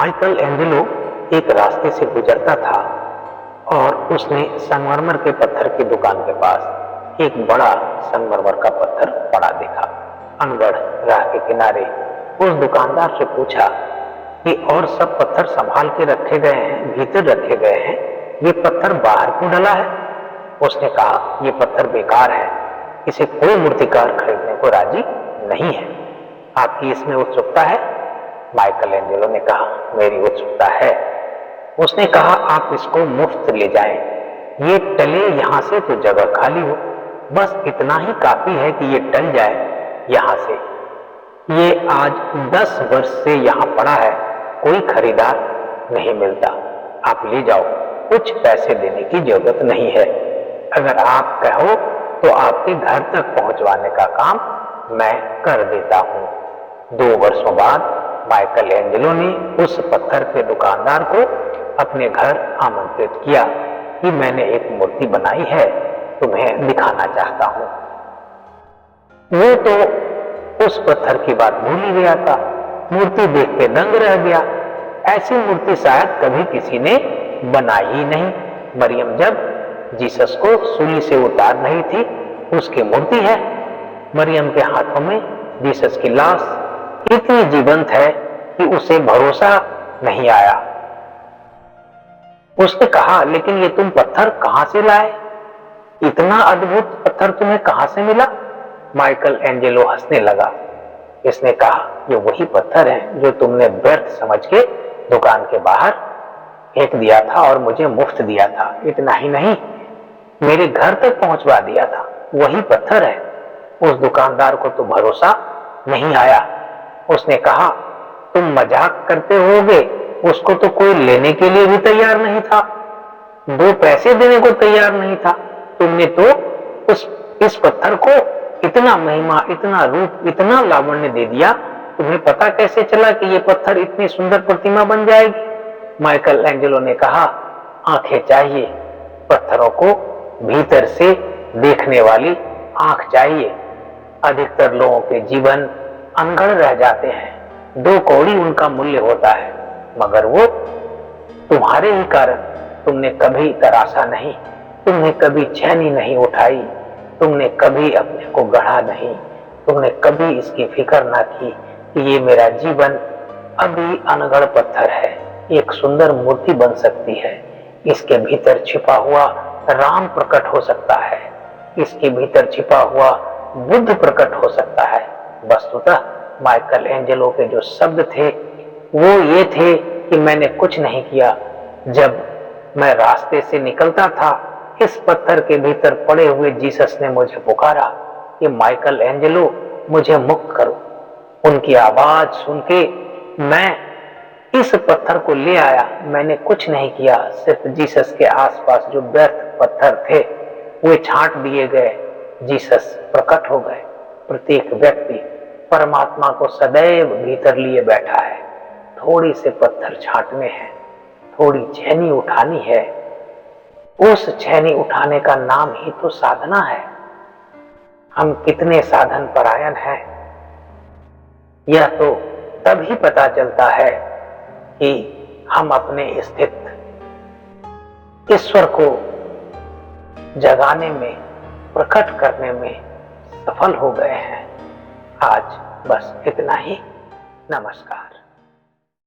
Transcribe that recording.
Michael Angelo एक रास्ते से गुजरता था और उसने संगमरमर के पत्थर की दुकान के पास एक बड़ा संगमरमर का पत्थर पड़ा देखा। अनगढ़ राह के किनारे उस दुकानदार से पूछा कि और सब पत्थर संभाल के रखे गए हैं, भीतर रखे गए हैं, ये पत्थर बाहर क्यों डला है? उसने कहा, ये पत्थर बेकार है, इसे कोई मूर्तिकार खरीदने को राजी नहीं है। आपकी इसमें उत्सुकता है? माइकल एंजेलो ने कहा, मेरी उत्सुकता है। उसने कहा, आप इसको मुफ्त ले जाएं, ये टले यहां से तो जगह खाली हो, बस इतना ही काफी है कि ये टल जाए यहां से। ये आज 10 वर्ष से यहां पड़ा है, कोई खरीदार नहीं मिलता, आप ले जाओ, कुछ पैसे देने की जरूरत नहीं है। अगर आप कहो तो आपके घर तक पहुंचवाने का काम मैं कर देता हूं। 2 वर्षों बाद माइकल एंजेलो ने उस पत्थर के दुकानदार को अपने घर आमंत्रित किया कि मैंने एक मूर्ति बनाई है, तुम्हें दिखाना चाहता हूं। वो तो उस पत्थर की बात भूल ही गया था, मूर्ति देख के दंग रह गया। ऐसी मूर्ति शायद कभी किसी ने बनाई ही नहीं। मरियम जब जीसस को सूली से उतार रही थी, उसकी मूर्ति है। मरियम के हाथों में जीसस की लाश इतनी जीवंत है कि उसे भरोसा नहीं आया। उसने कहा, लेकिन ये तुम पत्थर कहां से लाए? इतना अद्भुत पत्थर तुम्हें कहां से मिला? माइकल एंजेलो हंसने लगा। इसने कहा, ये वही पत्थर है जो तुमने व्यर्थ समझ के दुकान के बाहर फेंक दिया था और मुझे मुफ्त दिया था। इतना ही नहीं, मेरे घर तक पहुंचवा दिया था, वही पत्थर है। उस दुकानदार को तो भरोसा नहीं आया। उसने कहा, तुम मजाक करते होगे, उसको तो कोई लेने के लिए भी तैयार नहीं था, 2 पैसे देने को तैयार नहीं था। तुमने तो इस पत्थर को इतना महिमा, इतना रूप, इतना लावण्य दे दिया, तुम्हें पता कैसे चला कि ये पत्थर इतनी सुंदर प्रतिमा बन जाएगी? माइकल एंजेलो ने कहा, आंखें चाहिए, पत्थरों को भीतर से देखने वाली आंख चाहिए। अधिकतर लोगों के जीवन अनगढ़ रह जाते हैं, 2 कौड़ी उनका मूल्य होता है, मगर वो तुम्हारे ही कारण। तुमने कभी तराशा नहीं, तुमने कभी छेनी नहीं उठाई, तुमने कभी अपने को गढ़ा नहीं, तुमने कभी इसकी फिक्र ना की कि ये मेरा जीवन अभी अनगढ़ पत्थर है, एक सुंदर मूर्ति बन सकती है, इसके भीतर छिपा हुआ राम प्रकट हो सकता है, इसके भीतर छिपा हुआ बुद्ध प्रकट हो सकता है। वस्तुतः माइकल एंजेलो के जो शब्द थे वो ये थे कि मैंने कुछ नहीं किया। जब मैं रास्ते से निकलता था, इस पत्थर के भीतर पड़े हुए जीसस ने मुझे पुकारा कि माइकल एंजेलो, मुझे मुक्त करो। उनकी आवाज सुन के मैं इस पत्थर को ले आया। मैंने कुछ नहीं किया, सिर्फ जीसस के आसपास जो व्यर्थ पत्थर थे वे छांट दिए गए, जीसस प्रकट हो गए। प्रत्येक व्यक्ति परमात्मा को सदैव भीतर लिए बैठा है। थोड़ी से पत्थर छांटने हैं, थोड़ी छेनी उठानी है। उस छेनी उठाने का नाम ही तो साधना है। हम कितने साधन परायण हैं, यह तो तभी पता चलता है कि हम अपने स्थित ईश्वर को जगाने में, प्रकट करने में सफल हो गए हैं। आज बस इतना ही। नमस्कार।